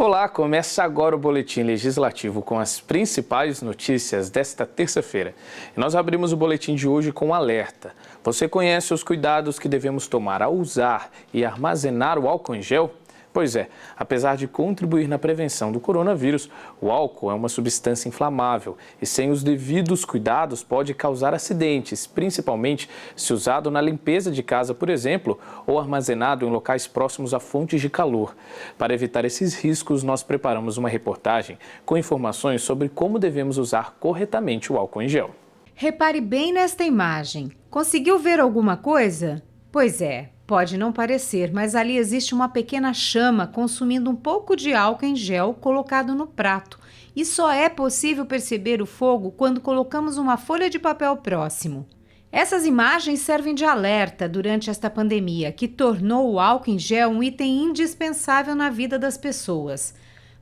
Olá, começa agora o Boletim Legislativo com as principais notícias desta terça-feira. E nós abrimos o boletim de hoje com um alerta. Você conhece os cuidados que devemos tomar ao usar e armazenar o álcool em gel? Pois é, apesar de contribuir na prevenção do coronavírus, o álcool é uma substância inflamável e sem os devidos cuidados pode causar acidentes, principalmente se usado na limpeza de casa, por exemplo, ou armazenado em locais próximos a fontes de calor. Para evitar esses riscos, nós preparamos uma reportagem com informações sobre como devemos usar corretamente o álcool em gel. Repare bem nesta imagem. Conseguiu ver alguma coisa? Pois é. Pode não parecer, mas ali existe uma pequena chama consumindo um pouco de álcool em gel colocado no prato. E só é possível perceber o fogo quando colocamos uma folha de papel próximo. Essas imagens servem de alerta durante esta pandemia, que tornou o álcool em gel um item indispensável na vida das pessoas.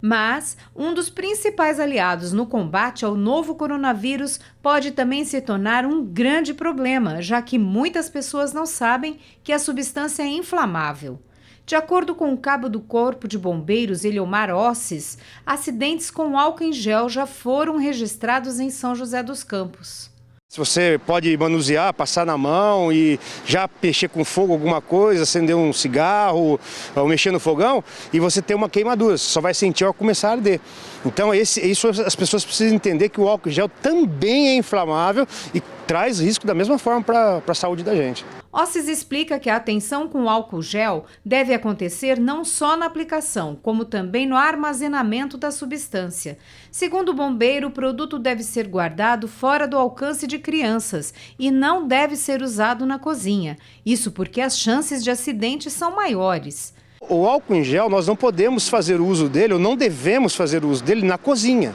Mas um dos principais aliados no combate ao novo coronavírus pode também se tornar um grande problema, já que muitas pessoas não sabem que a substância é inflamável. De acordo com o cabo do Corpo de Bombeiros, Eliomar Osses, acidentes com álcool em gel já foram registrados em São José dos Campos. Se você pode manusear, passar na mão e já mexer com fogo alguma coisa, acender um cigarro ou mexer no fogão e você tem uma queimadura, você só vai sentir ao começar a arder. Então isso as pessoas precisam entender que o álcool gel também é inflamável e traz risco da mesma forma para a saúde da gente. Osses explica que a atenção com o álcool gel deve acontecer não só na aplicação, como também no armazenamento da substância. Segundo o bombeiro, o produto deve ser guardado fora do alcance de crianças e não deve ser usado na cozinha. Isso porque as chances de acidente são maiores. O álcool em gel, nós não podemos fazer uso dele, ou não devemos fazer uso dele na cozinha.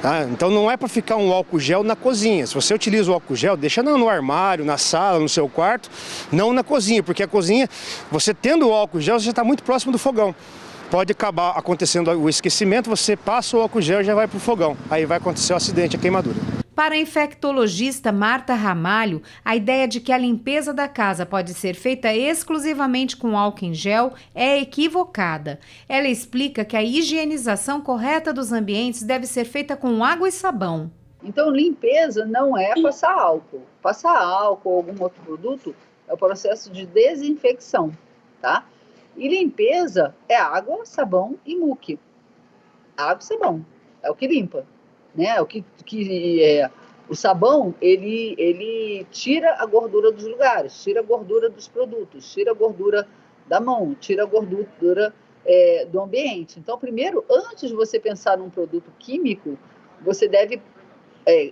Tá? Então não é para ficar um álcool gel na cozinha. Se você utiliza o álcool gel, deixa no armário, na sala, no seu quarto, não na cozinha, porque a cozinha, você tendo o álcool gel, você já está muito próximo do fogão. Pode acabar acontecendo o esquecimento, você passa o álcool gel e já vai para o fogão. Aí vai acontecer o acidente, a queimadura. Para a infectologista Marta Ramalho, a ideia de que a limpeza da casa pode ser feita exclusivamente com álcool em gel é equivocada. Ela explica que a higienização correta dos ambientes deve ser feita com água e sabão. Então, limpeza não é passar álcool. Passar álcool ou algum outro produto é o processo de desinfecção, tá? E limpeza é água, sabão e muque. Água e sabão é o que limpa. Né? O sabão, ele tira a gordura dos lugares, tira a gordura dos produtos, tira a gordura da mão, tira a gordura do ambiente. Então, primeiro, antes de você pensar num produto químico, você deve,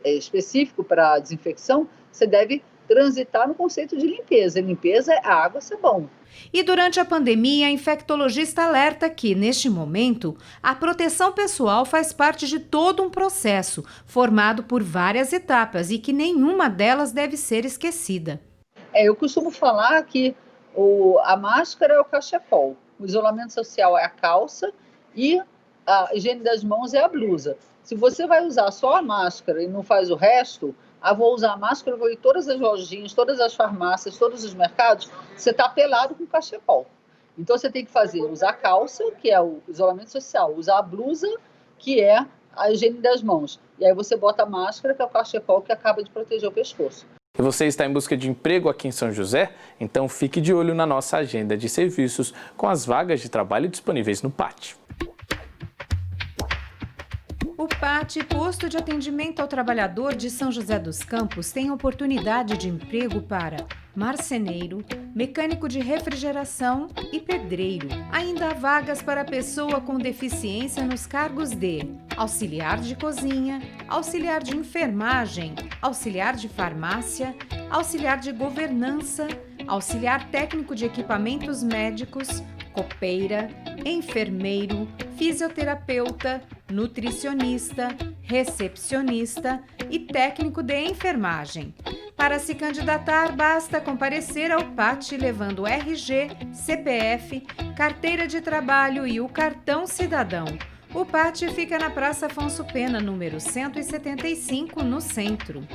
específico para a desinfecção, você deve transitar no conceito de limpeza. Limpeza é água, sabão. E durante a pandemia, a infectologista alerta que, neste momento, a proteção pessoal faz parte de todo um processo, formado por várias etapas e que nenhuma delas deve ser esquecida. Eu costumo falar que a máscara é o cachecol, o isolamento social é a calça e a higiene das mãos é a blusa. Se você vai usar só a máscara e não faz o resto, vou usar a máscara, vou ir em todas as lojinhas, todas as farmácias, todos os mercados, você está pelado com cachecol. Então você tem que usar a calça, que é o isolamento social, usar a blusa, que é a higiene das mãos. E aí você bota a máscara, que é o cachecol, que acaba de proteger o pescoço. E você está em busca de emprego aqui em São José? Então fique de olho na nossa agenda de serviços com as vagas de trabalho disponíveis no PAT. O PAT, Posto de Atendimento ao Trabalhador de São José dos Campos, tem oportunidade de emprego para marceneiro, mecânico de refrigeração e pedreiro. Ainda há vagas para pessoa com deficiência nos cargos de auxiliar de cozinha, auxiliar de enfermagem, auxiliar de farmácia, auxiliar de governança, auxiliar técnico de equipamentos médicos, copeira, enfermeiro, fisioterapeuta, nutricionista, recepcionista e técnico de enfermagem. Para se candidatar, basta comparecer ao PAT levando RG, CPF, carteira de trabalho e o cartão cidadão. O PAT fica na Praça Afonso Pena, número 175, no centro.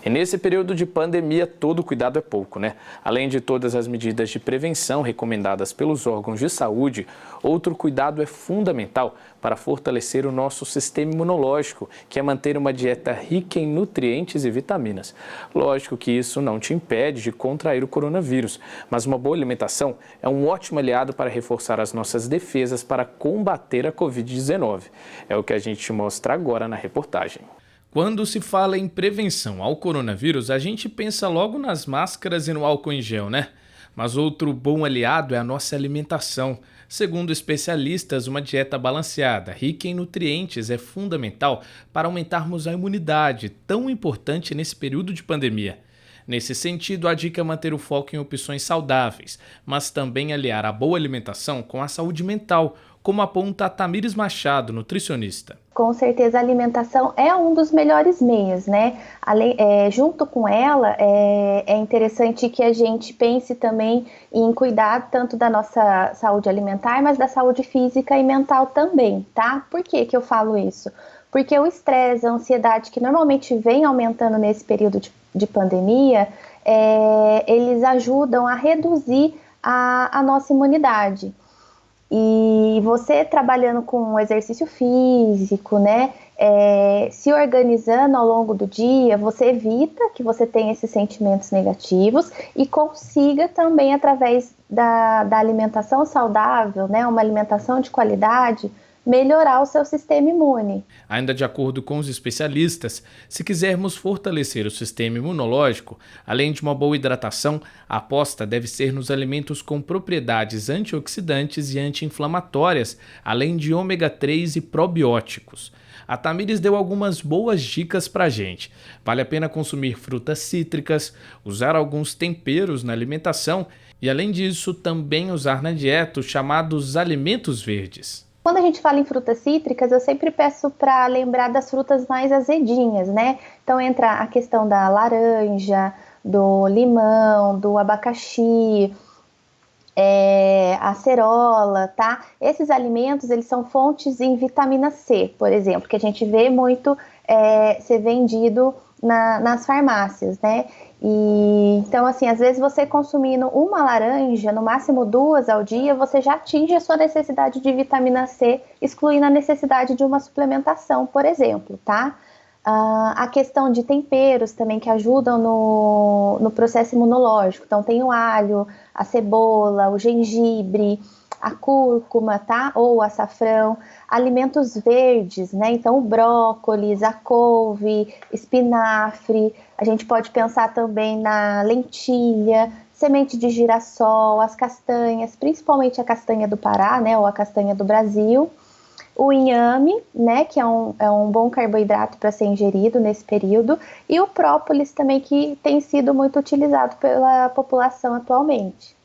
E nesse período de pandemia, todo cuidado é pouco, né? Além de todas as medidas de prevenção recomendadas pelos órgãos de saúde, outro cuidado é fundamental para fortalecer o nosso sistema imunológico, que é manter uma dieta rica em nutrientes e vitaminas. Lógico que isso não te impede de contrair o coronavírus, mas uma boa alimentação é um ótimo aliado para reforçar as nossas defesas para combater a Covid-19. É o que a gente mostra agora na reportagem. Quando se fala em prevenção ao coronavírus, a gente pensa logo nas máscaras e no álcool em gel, né? Mas outro bom aliado é a nossa alimentação. Segundo especialistas, uma dieta balanceada, rica em nutrientes, é fundamental para aumentarmos a imunidade, tão importante nesse período de pandemia. Nesse sentido, a dica é manter o foco em opções saudáveis, mas também aliar a boa alimentação com a saúde mental, como aponta a Tamires Machado, nutricionista. Com certeza a alimentação é um dos melhores meios, né? Junto com ela, é interessante que a gente pense também em cuidar tanto da nossa saúde alimentar, mas da saúde física e mental também, tá? Por que que eu falo isso? Porque o estresse, a ansiedade que normalmente vem aumentando nesse período de pandemia, eles ajudam a reduzir a nossa imunidade. E você trabalhando com exercício físico, né, se organizando ao longo do dia, você evita que você tenha esses sentimentos negativos e consiga também, através da alimentação saudável, né, uma alimentação de qualidade, melhorar o seu sistema imune. Ainda de acordo com os especialistas, se quisermos fortalecer o sistema imunológico, além de uma boa hidratação, a aposta deve ser nos alimentos com propriedades antioxidantes e anti-inflamatórias, além de ômega 3 e probióticos. A Tamires deu algumas boas dicas pra gente. Vale a pena consumir frutas cítricas, usar alguns temperos na alimentação e, além disso, também usar na dieta os chamados alimentos verdes. Quando a gente fala em frutas cítricas, eu sempre peço para lembrar das frutas mais azedinhas, né? Então entra a questão da laranja, do limão, do abacaxi, a acerola, tá? Esses alimentos, eles são fontes em vitamina C, por exemplo, que a gente vê muito ser vendido nas farmácias, né? E então, assim, às vezes você consumindo uma laranja, no máximo 2 ao dia, você já atinge a sua necessidade de vitamina C, excluindo a necessidade de uma suplementação, por exemplo, tá? A questão de temperos também que ajudam no processo imunológico. Então, tem o alho, a cebola, o gengibre, a cúrcuma, tá? Ou o açafrão, alimentos verdes, né? Então, o brócolis, a couve, espinafre. A gente pode pensar também na lentilha, semente de girassol, as castanhas, principalmente a castanha do Pará, né? Ou a castanha do Brasil. O inhame, né? Que é um bom carboidrato para ser ingerido nesse período. E o própolis também, que tem sido muito utilizado pela população atualmente.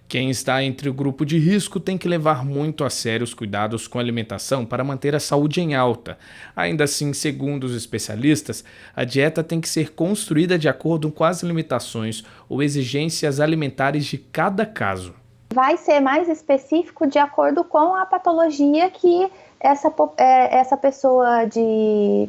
Quem está entre o grupo de risco tem que levar muito a sério os cuidados com a alimentação para manter a saúde em alta. Ainda assim, segundo os especialistas, a dieta tem que ser construída de acordo com as limitações ou exigências alimentares de cada caso. Vai ser mais específico de acordo com a patologia que essa pessoa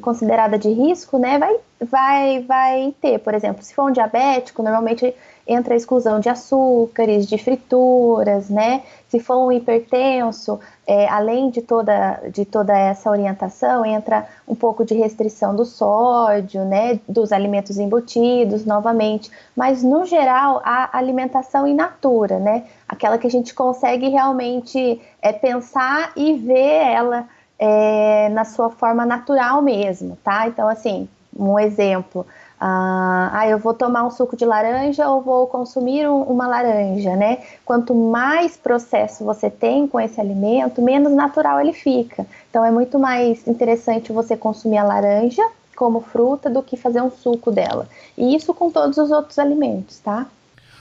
considerada de risco, né, vai ter. Por exemplo, se for um diabético, normalmente entra a exclusão de açúcares, de frituras, né? Se for um hipertenso, além de toda essa orientação, entra um pouco de restrição do sódio, né? Dos alimentos embutidos, novamente. Mas, no geral, a alimentação in natura, né? Aquela que a gente consegue realmente pensar e ver ela na sua forma natural mesmo, tá? Então, assim, um exemplo... eu vou tomar um suco de laranja ou vou consumir uma laranja, né? Quanto mais processo você tem com esse alimento, menos natural ele fica. Então é muito mais interessante você consumir a laranja como fruta do que fazer um suco dela. E isso com todos os outros alimentos, tá?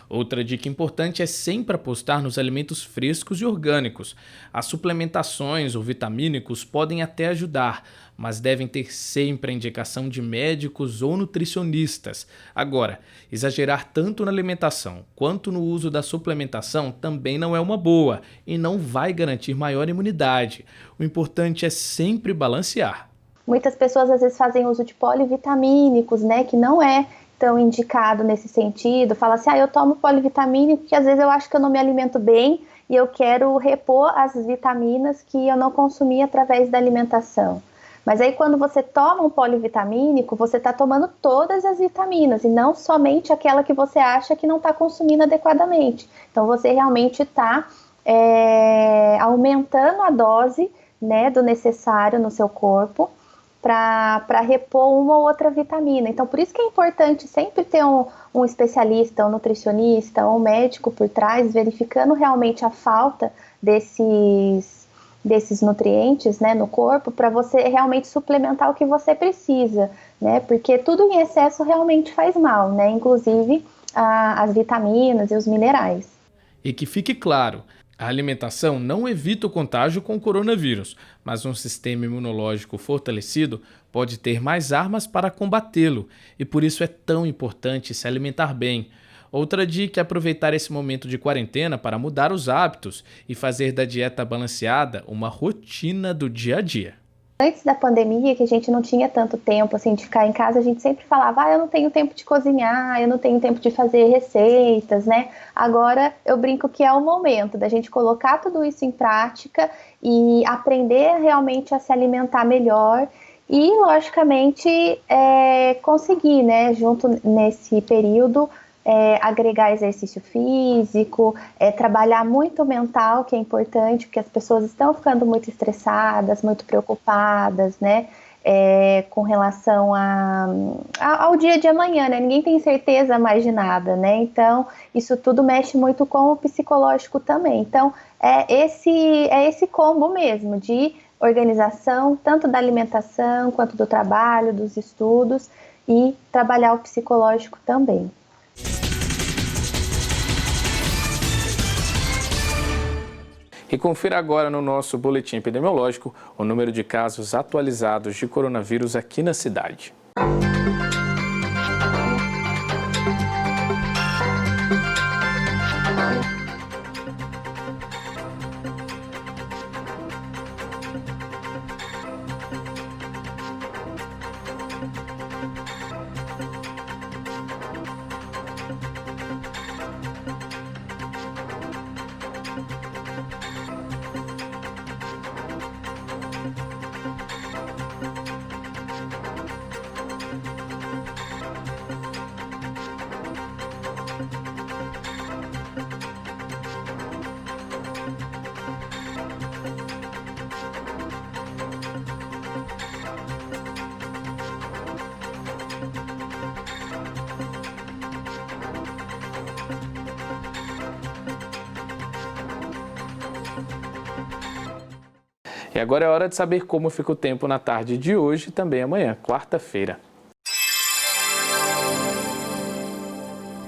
Outra dica importante é sempre apostar nos alimentos frescos e orgânicos. As suplementações ou vitamínicos podem até ajudar, mas devem ter sempre a indicação de médicos ou nutricionistas. Agora, exagerar tanto na alimentação quanto no uso da suplementação também não é uma boa e não vai garantir maior imunidade. O importante é sempre balancear. Muitas pessoas às vezes fazem uso de polivitamínicos, né, que não é tão indicado nesse sentido, fala assim, eu tomo polivitamínico porque às vezes eu acho que eu não me alimento bem e eu quero repor as vitaminas que eu não consumi através da alimentação. Mas aí quando você toma um polivitamínico, você está tomando todas as vitaminas e não somente aquela que você acha que não está consumindo adequadamente. Então você realmente está aumentando a dose, né, do necessário no seu corpo para repor uma ou outra vitamina. Então por isso que é importante sempre ter um especialista, um nutricionista, um médico por trás, verificando realmente a falta desses nutrientes, né, no corpo, para você realmente suplementar o que você precisa, né, porque tudo em excesso realmente faz mal, né, inclusive as vitaminas e os minerais. E que fique claro, a alimentação não evita o contágio com o coronavírus, mas um sistema imunológico fortalecido pode ter mais armas para combatê-lo, e por isso é tão importante se alimentar bem. Outra dica é aproveitar esse momento de quarentena para mudar os hábitos e fazer da dieta balanceada uma rotina do dia a dia. Antes da pandemia, que a gente não tinha tanto tempo assim, de ficar em casa, a gente sempre falava, eu não tenho tempo de cozinhar, eu não tenho tempo de fazer receitas, né? Agora eu brinco que é o momento da gente colocar tudo isso em prática e aprender realmente a se alimentar melhor e, logicamente, conseguir, né, junto nesse período, agregar exercício físico, trabalhar muito o mental, que é importante, porque as pessoas estão ficando muito estressadas, muito preocupadas, né, com relação ao dia de amanhã, né, ninguém tem certeza mais de nada, né, então isso tudo mexe muito com o psicológico também, então esse combo mesmo de organização, tanto da alimentação, quanto do trabalho, dos estudos, e trabalhar o psicológico também. E confira agora no nosso boletim epidemiológico o número de casos atualizados de coronavírus aqui na cidade. E agora é hora de saber como fica o tempo na tarde de hoje e também amanhã, quarta-feira.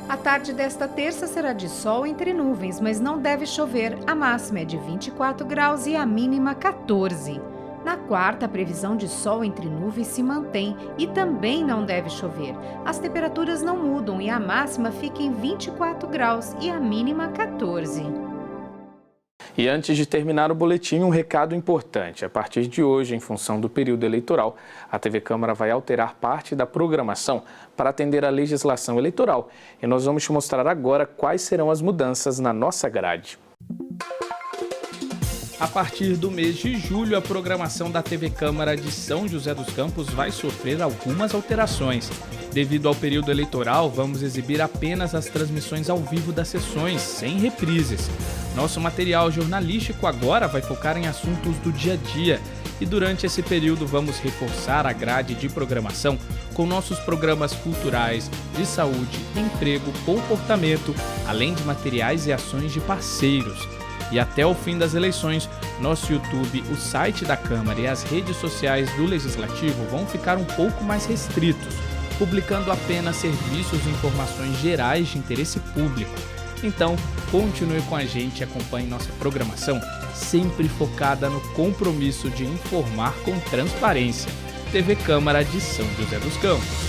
A tarde desta terça será de sol entre nuvens, mas não deve chover. A máxima é de 24 graus e a mínima 14. Na quarta, a previsão de sol entre nuvens se mantém e também não deve chover. As temperaturas não mudam e a máxima fica em 24 graus e a mínima 14. E antes de terminar o boletim, um recado importante. A partir de hoje, em função do período eleitoral, a TV Câmara vai alterar parte da programação para atender à legislação eleitoral. E nós vamos te mostrar agora quais serão as mudanças na nossa grade. A partir do mês de julho, a programação da TV Câmara de São José dos Campos vai sofrer algumas alterações. Devido ao período eleitoral, vamos exibir apenas as transmissões ao vivo das sessões, sem reprises. Nosso material jornalístico agora vai focar em assuntos do dia a dia e durante esse período vamos reforçar a grade de programação com nossos programas culturais, de saúde, emprego, comportamento, além de materiais e ações de parceiros. E até o fim das eleições, nosso YouTube, o site da Câmara e as redes sociais do Legislativo vão ficar um pouco mais restritos, publicando apenas serviços e informações gerais de interesse público. Então, continue com a gente e acompanhe nossa programação, sempre focada no compromisso de informar com transparência. TV Câmara de São José dos Campos.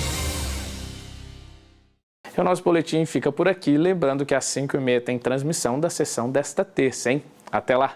O nosso boletim fica por aqui, lembrando que às 5h30 tem transmissão da sessão desta terça, hein? Até lá!